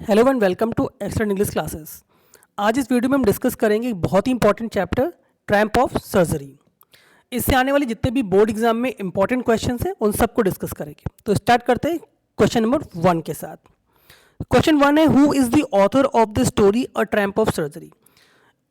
Hello and welcome to extra English classes. आज इस video में हम डिस्कस करेंगे एक बहुत ही important chapter triumph of surgery. इससे आने वाले जितने भी बोर्ड एग्जाम में इंपॉर्टेंट क्वेश्चंस हैं उन सबको डिस्कस करेंगे। तो स्टार्ट करते हैं क्वेश्चन नंबर 1 के साथ। क्वेश्चन 1 है, who is the author of the story a tramp of surgery.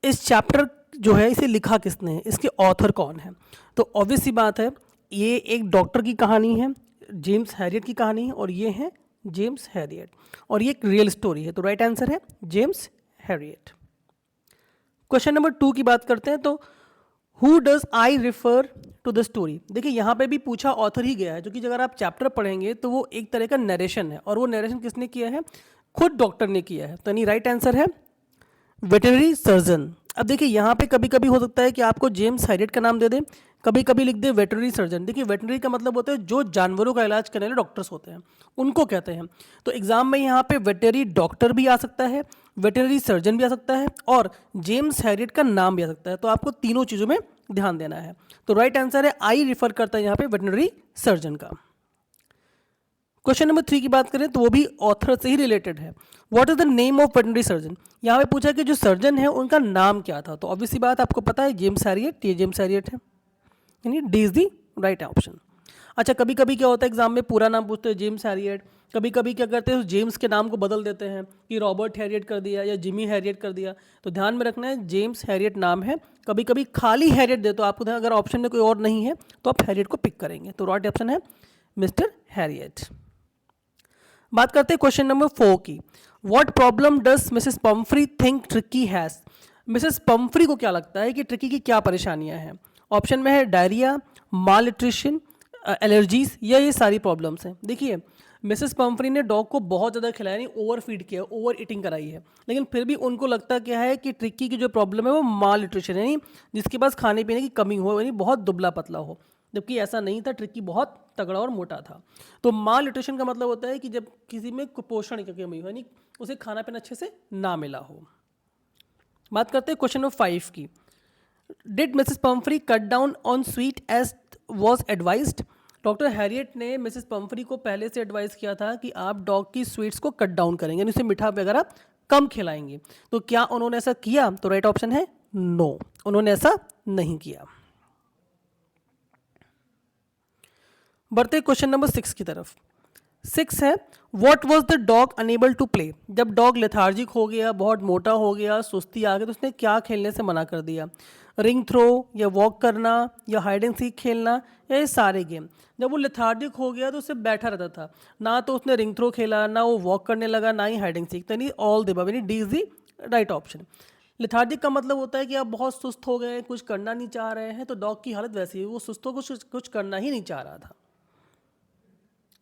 इस चैप्टर जो है इसे लिखा किसने है, इसके ऑथर कौन है। तो ऑब्वियस सी बात है, ये एक डॉक्टर की कहानी है, जेम्स हैरियट की कहानी है, और ये है जेम्स हैरियट, और ये एक रियल स्टोरी है। तो राइट आंसर है जेम्स हैरियट। क्वेश्चन नंबर 2 की बात करते हैं। तो who does I refer to the story. देखिए यहाँ पे भी पूछा ऑथर ही गया है, जो कि अगर आप चैप्टर पढ़ेंगे तो वो एक तरह का नरेशन है, और वो नरेशन किसने किया है, खुद डॉक्टर ने किया है। तो यानी राइट आंसर है वेटरनरी सर्जन। अब देखिए यहाँ पे कभी कभी हो सकता है कि आपको जेम्स हैरियट का नाम दे दे, कभी कभी लिख दे वेटरनरी सर्जन। देखिए वेटरनरी का मतलब होता है जो जानवरों का इलाज करने वाले डॉक्टर्स होते हैं उनको कहते हैं। तो एग्जाम में यहाँ पे वेटरनरी डॉक्टर भी आ सकता है, वेटरनरी सर्जन भी आ सकता है, और जेम्स हैरियट का नाम भी आ सकता है। तो आपको तीनों चीज़ों में ध्यान देना है। तो राइट आंसर है आई रिफर करता है यहाँ पे वेटरनरी सर्जन का। क्वेश्चन नंबर 3 की बात करें तो वो भी ऑथर से ही रिलेटेड है। What is the name of veterinary surgeon. यहाँ पे पूछा कि जो सर्जन है उनका नाम क्या था। तो ऑब्वियसली बात आपको पता है जेम्स हैरियट, ये जेम्स हैरियट है, यानी D is the right option. अच्छा, कभी कभी क्या होता है एग्जाम में पूरा नाम पूछते हैं जेम्स हैरियट, कभी कभी क्या करते हैं उस जेम्स के नाम को बदल देते हैं कि रॉबर्ट हैरियट कर दिया या जिमी हैरियट कर दिया। तो ध्यान में रखना है जेम्स हैरियट नाम है। कभी कभी खाली हैरियट दे तो आपको अगर ऑप्शन में कोई और नहीं है तो आप हैरियट को पिक करेंगे। तो राइट ऑप्शन है मिस्टर हैरियट। बात करते हैं क्वेश्चन नंबर 4 की। What problem does Mrs Pomfrey think tricky has. Mrs Pumphrey को क्या लगता है कि ट्रिकी की क्या परेशानियां हैं। ऑप्शन में है डायरिया, माल न्यूट्रिशन, एलर्जीज, या ये सारी प्रॉब्लम्स हैं। देखिए मिसेस पम्फ्री ने डॉग को बहुत ज़्यादा खिलाया, नहीं ओवर फीड किया, ओवर ईटिंग कराई है, लेकिन फिर भी उनको लगता क्या है कि ट्रिकी की जो प्रॉब्लम है वो माल न्यूट्रिशन, यानी जिसके पास खाने पीने की कमी हो, यानी बहुत दुबला पतला हो। जबकि ऐसा नहीं था, ट्रिकी बहुत तगड़ा और मोटा था। तो माल न्यूट्रिशन का मतलब होता है कि जब किसी में कुपोषण की कमी हो, यानी उसे खाना पीना अच्छे से ना मिला हो। बात करते हैं क्वेश्चन नंबर 5 की। Did Mrs Pumphrey cut down on sweet as was advised. Doctor Herriot ने मिसेस पम्फ्री को पहले से एडवाइस किया था कि आप डॉग की स्वीट्स को कट डाउन करेंगे, यानी उसे मीठा वगैरह कम खिलाएंगे। तो क्या उन्होंने ऐसा किया। तो राइट ऑप्शन है नो, उन्होंने ऐसा नहीं किया। बढ़ते क्वेश्चन नंबर 6 की तरफ। 6 है, what was the dog unable to play. जब डॉग लेथार्जिक हो गया, बहुत मोटा हो गया, सुस्ती आ गई, तो उसने क्या खेलने से मना कर दिया। रिंग थ्रो, या वॉक करना, या हाइड एंड सीक खेलना, या ये सारे गेम। जब वो लेथार्जिक हो गया तो उससे बैठा रहता था, ना तो उसने रिंग थ्रो खेला, ना वो वॉक करने लगा, ना ही हाइड एंड सीक। यानी ऑल द अबव, यानी D is the right option. Lethargic का मतलब होता है कि आप बहुत सुस्त हो गए, कुछ करना नहीं चाह रहे हैं। तो डॉग की हालत वैसी है, वो सुस्त हो कुछ करना ही नहीं चाह रहा था।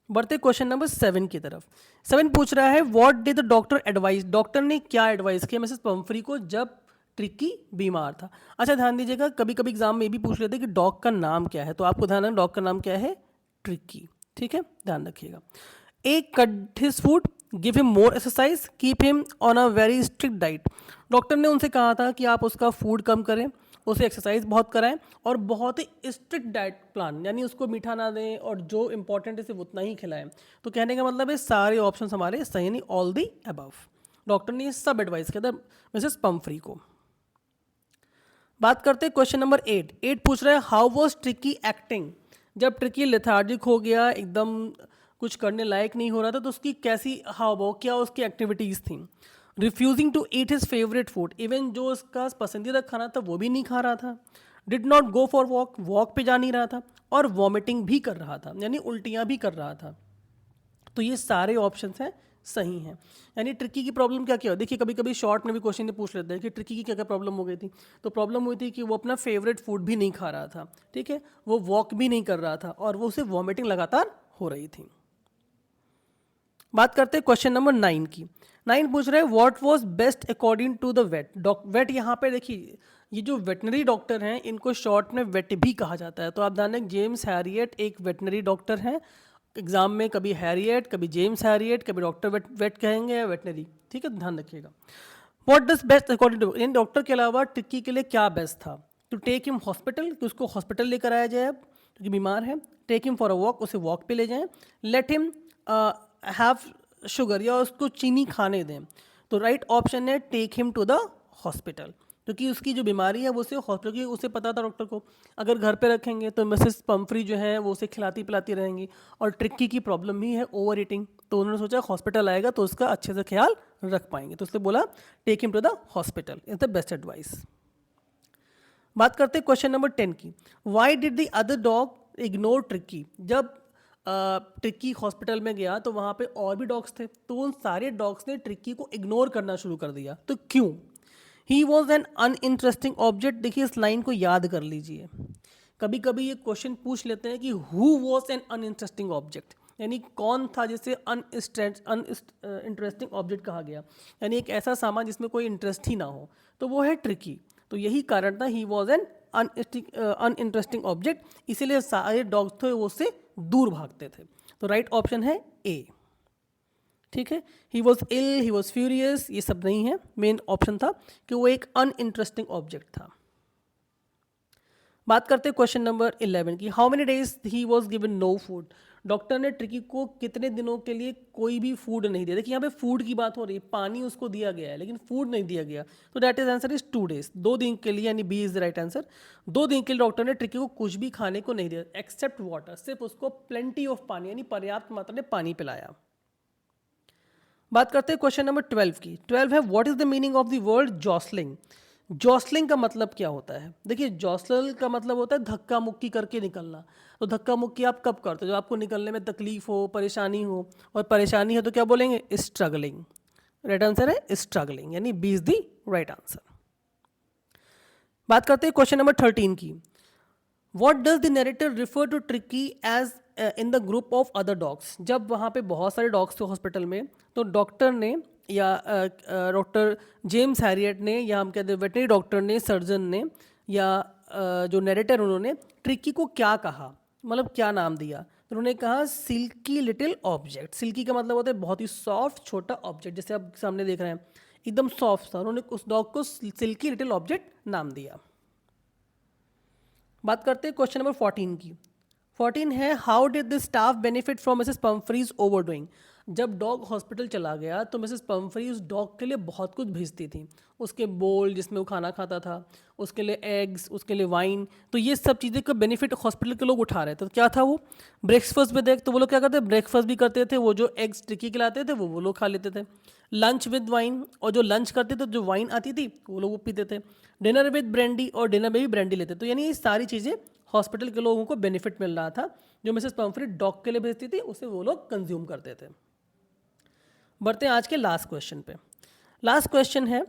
बढ़ते क्वेश्चन नंबर 7 की तरफ। 7 पूछ रहा है, what did the doctor advice. Doctor ने क्या एडवाइस किया मिसेस पम्फ्री को जब ट्रिकी बीमार था। अच्छा ध्यान दीजिएगा, कभी कभी एग्जाम में भी पूछ लेते हैं कि डॉग का नाम क्या है। तो आपको ध्यान रखना डॉग का नाम क्या है, ट्रिकी। ठीक है, ध्यान रखिएगा। एक cut his food, give him more exercise, keep him on a very strict diet. Doctor ने उनसे कहा था कि आप उसका फूड कम करें, उसे एक्सरसाइज बहुत कराएं, और बहुत ही स्ट्रिक्ट डाइट प्लान, यानी उसको मीठा ना दें, और जो इंपॉर्टेंट है सिर्फ उतना ही खिलाएं। तो कहने का मतलब है सारे ऑप्शन हमारे सही, नहीं ऑल दी अबव। डॉक्टर ने ये सब एडवाइस किया था मिसेस पम्फ्री को। बात करते हैं क्वेश्चन नंबर 8। 8 पूछ रहा है, हाउ वॉज ट्रिकी एक्टिंग। जब ट्रिकी लेथार्जिक हो गया, एकदम कुछ करने लायक नहीं हो रहा था, तो उसकी कैसी हाव भाव, क्या उसकी एक्टिविटीज़ थी। Refusing to eat his favourite food, even जो उसका पसंदीदा खाना था वो भी नहीं खा रहा था। Did not go for walk, walk पे जा नहीं रहा था, और वॉमिटिंग भी कर रहा था, यानी उल्टियाँ भी कर रहा था। तो ये सारे ऑप्शंस हैं सही हैं। यानी ट्रिकी की प्रॉब्लम क्या क्या हो, देखिए कभी कभी शॉर्ट में भी क्वेश्चन पूछ लेते हैं कि ट्रिकी की क्या क्या प्रॉब्लम हो गई थी। तो प्रॉब्लम हुई थी कि वो अपना फेवरेट फूड भी नहीं खा रहा था, ठीक है, वो वॉक भी नहीं कर रहा था, और वो उसे वॉमिटिंग लगातार हो रही थी। बात करते हैं क्वेश्चन नंबर 9 की। 9 पूछ रहे हैं, what was best according to the vet. Vet यहाँ पे देखिए, ये जो वेटनरी डॉक्टर हैं इनको शॉर्ट में वेट भी कहा जाता है। तो आप ध्यान रखें, जेम्स हैरियट एक वेटनरी डॉक्टर हैं। एग्जाम में कभी हैरियट, कभी जेम्स हैरियट, कभी डॉक्टर वेट कहेंगे या वेटनरी, ठीक है, ध्यान रखिएगा। What does best according to, इन डॉक्टर के अलावा टिक्की के लिए क्या बेस्ट था। टू टेक हिम हॉस्पिटल, कि उसको हॉस्पिटल लेकर आया जाए अब क्योंकि बीमार है। Take him for a walk, उसे वॉक पे ले जाएं। लेट हिम हैव शुगर या उसको चीनी खाने दें। तो राइट ऑप्शन है take him to the hospital, क्योंकि उसकी जो बीमारी है वो उसे हॉस्पिटल की, उसे पता था डॉक्टर को। अगर घर पे रखेंगे तो मिसेस पम्फ्री जो है वो उसे खिलाती पिलाती रहेंगी, और ट्रिक्की की प्रॉब्लम ही है ओवर ईटिंग, तो उन्होंने सोचा हॉस्पिटल आएगा तो उसका अच्छे से ख्याल रख पाएंगे, तो उसने बोला take him to the hospital is the best advice. बात करते हैं क्वेश्चन नंबर 10 की। Why did the other dog ignore Tricki? जब ट्रिक्की हॉस्पिटल में गया तो वहाँ पे और भी डॉग्स थे, तो उन सारे डॉग्स ने ट्रिक्की को इग्नोर करना शुरू कर दिया, तो क्यों? He was an uninteresting object. देखिए इस लाइन को याद कर लीजिए, कभी कभी ये क्वेश्चन पूछ लेते हैं कि who was an uninteresting object, यानी कौन था जिसे अनइंटरेस्टिंग ऑब्जेक्ट कहा गया, यानी एक ऐसा सामान जिसमें कोई इंटरेस्ट ही ना हो, तो वो है ट्रिकी। तो यही कारण था, he was an uninteresting object, इसीलिए सारे डॉग्स थे वो उससे दूर भागते थे। तो राइट ऑप्शन है ए। ठीक है, he was ill, he was furious, ये सब नहीं है, मेन ऑप्शन था कि वो एक अनइंटरेस्टिंग ऑब्जेक्ट था। बात करते हैं क्वेश्चन नंबर 11 की। How many days he was given no food? Doctor ने ट्रिकी को कितने दिनों के लिए कोई भी फूड नहीं दिया? देखिए यहाँ पे फूड की बात हो रही है, पानी उसको दिया गया है लेकिन फूड नहीं दिया गया, तो that is answer is 2 days, 2 दिन के लिए, यानी B is the right answer. 2 दिन के लिए डॉक्टर ने ट्रिकी को कुछ भी खाने को नहीं दिया एक्सेप्ट वाटर, सिर्फ उसको प्लेंटी ऑफ पानी यानी पर्याप्त मात्रा में पानी पिलाया। बात करते हैं क्वेश्चन नंबर 12 की। 12 है what is the meaning of the word jostling? Jostling का मतलब क्या होता है? देखिए जॉसल का मतलब होता है धक्का मुक्की करके निकलना। तो धक्का मुक्की आप कब करते हो? जब आपको निकलने में तकलीफ हो, परेशानी हो, और परेशानी है तो क्या बोलेंगे? स्ट्रगलिंग। राइट आंसर है स्ट्रगलिंग, यानी B is the right answer. बात करते हैं क्वेश्चन नंबर 13 की। What does the narrator refer to Tricki as in the group of other dogs? जब वहाँ पे बहुत सारे डॉग्स थे हॉस्पिटल में, तो डॉक्टर ने या डॉक्टर जेम्स हैरियट ने, या हम कहते हैं वेटनरी डॉक्टर ने, सर्जन ने, या जो नरेटर उन्होंने ट्रिकी को क्या कहा, मतलब क्या नाम दिया? तो उन्होंने कहा सिल्की लिटिल ऑब्जेक्ट। सिल्की का मतलब होता है बहुत ही सॉफ्ट छोटा ऑब्जेक्ट, जैसे आप सामने देख रहे हैं एकदम सॉफ्ट था, उन्होंने उस डॉग को सिल्की लिटिल ऑब्जेक्ट नाम दिया। बात करते हैं क्वेश्चन नंबर 14 की। 14 है how did the staff benefit from Mrs Pumphrey's overdoing? जब डॉग हॉस्पिटल चला गया तो मिसेस पम्फ्री उस डॉग के लिए बहुत कुछ भेजती थी, उसके बोल जिसमें वो खाना खाता था, उसके लिए एग्स, उसके लिए वाइन, तो ये सब चीज़ें का बेनिफिट हॉस्पिटल के लोग उठा रहे थे। तो क्या था वो? ब्रेकफास्ट में देख तो वो लोग क्या करते, ब्रेकफास्ट भी करते थे, वो जो एग्स टिक्की खिलाते थे वो लोग खा लेते थे। लंच विद वाइन, और जो लंच करते थे जो वाइन आती थी वो लोग वो पीते थे। डिनर विद ब्रांडी, और डिनर में भी ब्रांडी लेते। तो यानी ये सारी चीज़ें हॉस्पिटल के लोगों को बेनिफिट मिल रहा था, जो मिसेस पम्फ्री डॉग के लिए भेजती थी उसे वो लोग कंज्यूम करते थे। बढ़ते हैं आज के लास्ट क्वेश्चन पे। लास्ट क्वेश्चन है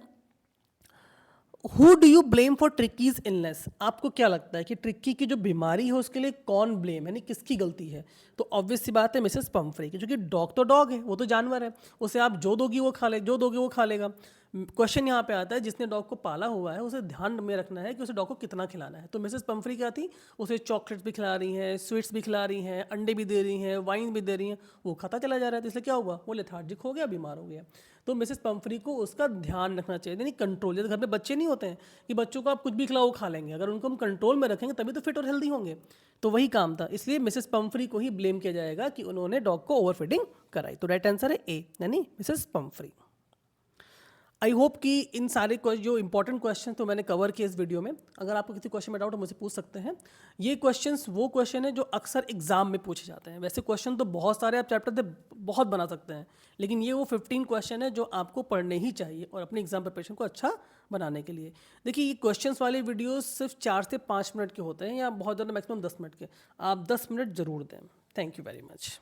who do you blame for Tricki's illness? आपको क्या लगता है कि ट्रिक्की की जो बीमारी है उसके लिए कौन ब्लेम, यानी किसकी गलती है? तो ऑब्वियस सी बात है मिसेस पम्फ्री की, क्योंकि डॉग तो डॉग है, वो तो जानवर है, उसे आप जो दोगी वो खा ले, जो दोगे वो खा लेगा। क्वेश्चन यहाँ पे आता है जिसने डॉग को पाला हुआ है उसे ध्यान में रखना है कि उसे डॉग को कितना खिलाना है। तो मिसेस पम्फ्री क्या थी, उसे चॉकलेट्स भी खिला रही हैं, स्वीट्स भी खिला रही हैं, अंडे भी दे रही हैं, वाइन भी दे रही हैं, वो खाता चला जा रहा है, तो इसलिए क्या हुआ, वो लेथार्जिक हो गया, बीमार हो गया। तो मिसेस पम्फ्री को उसका ध्यान रखना चाहिए, यानी कंट्रोल। जैसे घर में बच्चे नहीं होते हैं कि बच्चों को आप कुछ भी खिलाओ वो खा लेंगे, अगर उनको हम कंट्रोल में रखेंगे तभी तो फिट और हेल्दी होंगे। तो वही काम था, इसलिए मिसेस पम्फ्री को ही ब्लेम किया जाएगा कि उन्होंने डॉग को ओवरफीडिंग कराई। तो राइट आंसर है ए, यानी मिसेस पम्फ्री। आई होप कि इन सारे जो इंपॉर्टेंट क्वेश्चन तो मैंने कवर किए इस वीडियो में। अगर आपको किसी क्वेश्चन में डाउट है मुझे पूछ सकते हैं। ये क्वेश्चंस वो क्वेश्चन है जो अक्सर एग्जाम में पूछे जाते हैं। वैसे क्वेश्चन तो बहुत सारे आप चैप्टर से बहुत बना सकते हैं, लेकिन ये वो 15 क्वेश्चन है जो आपको पढ़ने ही चाहिए और अपनी एग्जाम प्रिपरेशन को अच्छा बनाने के लिए। देखिए ये क्वेश्चंस वाले वीडियोस सिर्फ 4 से 5 मिनट के होते हैं, या बहुत ज़्यादा मैक्सिमम 10 मिनट के। आप 10 मिनट ज़रूर दें। Thank you very much.